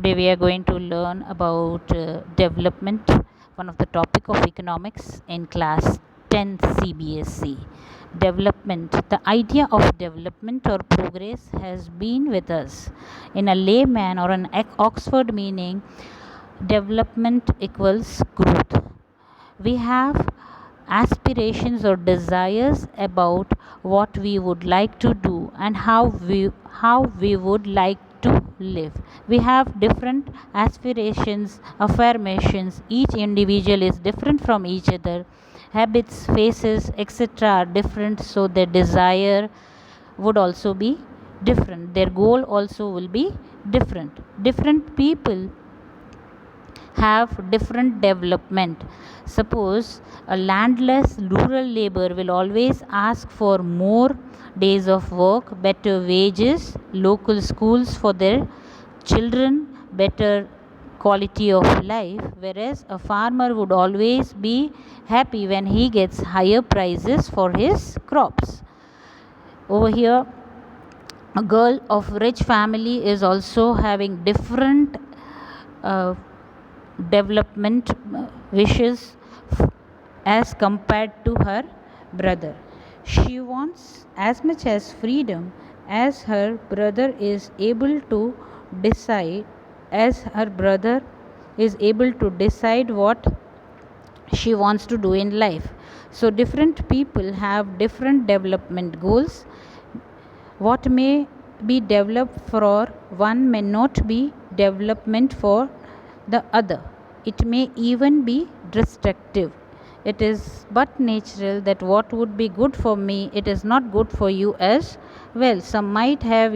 Today we are going to learn about development, one of the topic of economics in class 10 CBSE. Development. The idea of development or progress has been with us. In a layman or an Oxford meaning, development equals growth. We have aspirations or desires about what we would like to do and how we would like to live. We have different aspirations, affirmations. Each individual is different from each other. Habits, faces, etc. are different, so their desire would also be different. Their goal also will be different. Different people have different development. Suppose a landless rural laborer will always ask for more days of work, better wages, local schools for their children, better quality of life, whereas a farmer would always be happy when he gets higher prices for his crops. Over here, a girl of rich family is also having different uh, development wishes as compared to her brother. She wants as much as freedom as her brother is able to decide, what she wants to do in life. So different people have different development goals. What may be developed for one may not be development for the other. It may even be destructive. It is but natural that what would be good for me, it is not good for you as well. Some might have,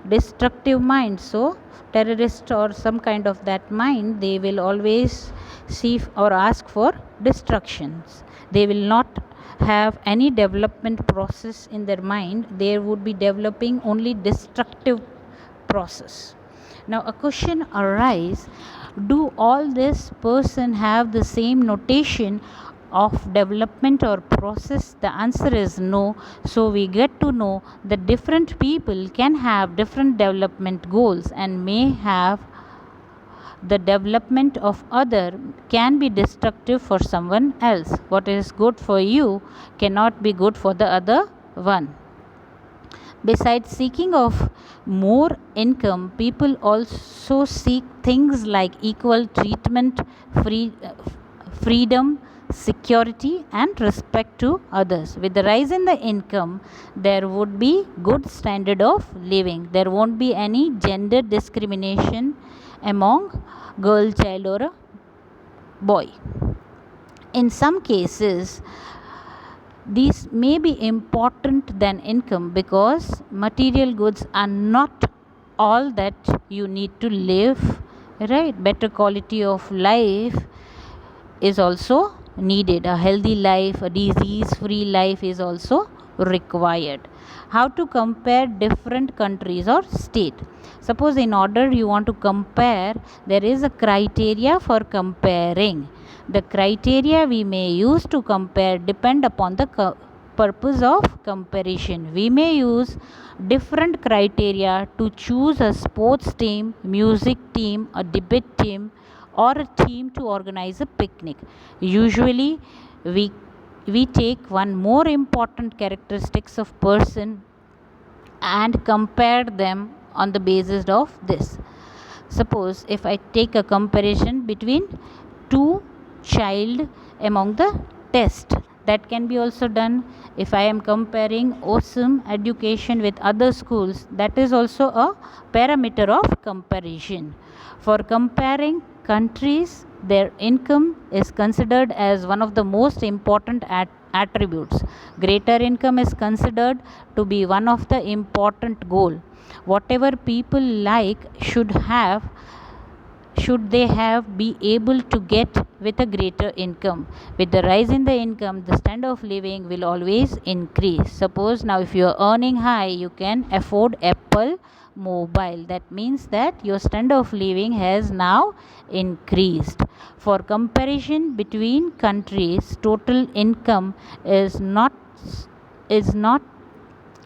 destructive mind. So, terrorist or some kind of that mind, they will always see or ask for destructions. They will not have any development process in their mind. They would be developing only destructive process. Now a question arises, do all this person have the same notation of development or process? The answer is no. So we get to know that different people can have different development goals and may have the development of other can be destructive for someone else. What is good for you cannot be good for the other one. Besides seeking of more income, people also seek things like equal treatment, freedom, security, and respect to others. With the rise in the income, there would be good standard of living. There won't be any gender discrimination among girl child or a boy. In some cases, these may be important than income because material goods are not all that you need to live, right? Better quality of life is also needed. A healthy life, a disease free life is also required. How to compare different countries or state? Suppose in order you want to compare, there is a criteria for comparing. The criteria we may use to compare depend upon the purpose of comparison. We may use different criteria to choose a sports team, music team, a debate team, or a team to organize a picnic. Usually we take one more important characteristics of person and compare them on the basis of this. Suppose if I take a comparison between two child among the test, that can be also done. If I am comparing awesome education with other schools, that is also a parameter of comparison. For comparing countries, their income is considered as one of the most important attributes. Greater income is considered to be one of the important goal. Whatever people like should they have be able to get with a greater income. With the rise in the income, the standard of living will always increase. Suppose now if you are earning high, you can afford Apple mobile. That means that your standard of living has now increased. For comparison between countries, total income is not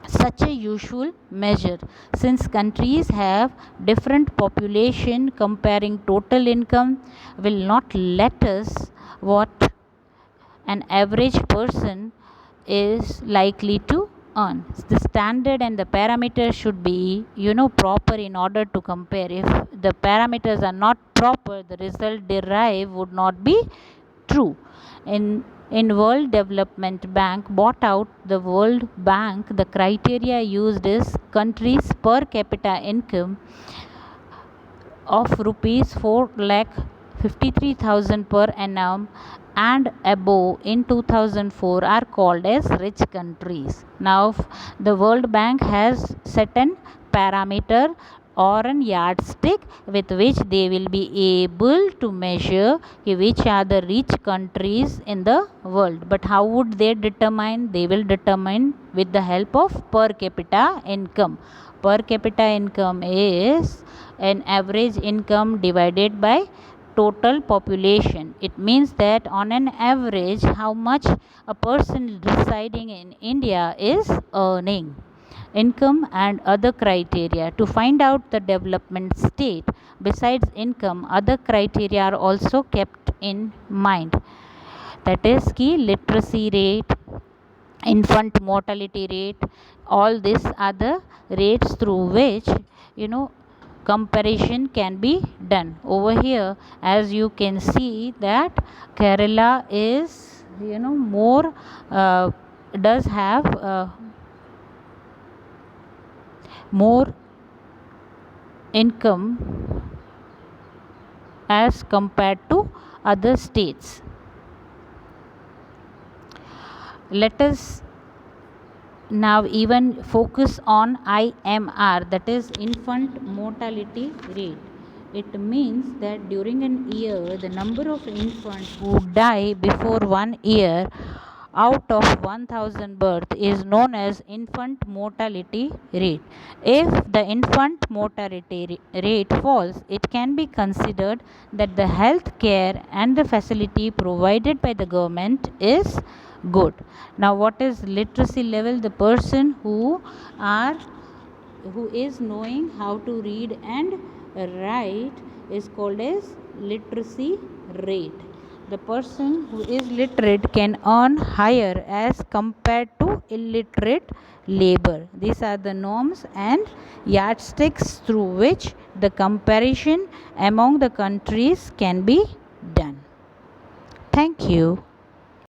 such a usual measure. Since countries have different population, comparing total income will not let us what an average person is likely to earn. The standard and the parameters should be proper in order to compare. If the parameters are not proper, the result derived would not be true. In World Development Bank bought out the World Bank, the criteria used is countries per capita income of rupees 4,53,000 per annum and above in 2004 are called as rich countries. Now the World Bank has certain parameter or an yardstick with which they will be able to measure which are the rich countries in the world. But how would they determine? They will determine with the help of per capita income. Per capita income is an average income divided by total population. It means that on an average how much a person residing in India is earning. Income and other criteria. To find out the development state, besides income, other criteria are also kept in mind. That is key literacy rate, infant mortality rate. All these are the rates through which comparison can be done. Over here, as you can see that Kerala is more does have more income as compared to other states. Let us now even focus on IMR, that is infant mortality rate. It means that during an year the number of infants who die before 1 year out of 1000 births is known as infant mortality rate. If the infant mortality rate falls, it can be considered that the health care and the facility provided by the government is good. Now what is literacy level? The person who is knowing how to read and write is called as literacy rate. The person who is literate can earn higher as compared to illiterate labor. These are the norms and yardsticks through which the comparison among the countries can be done. Thank you.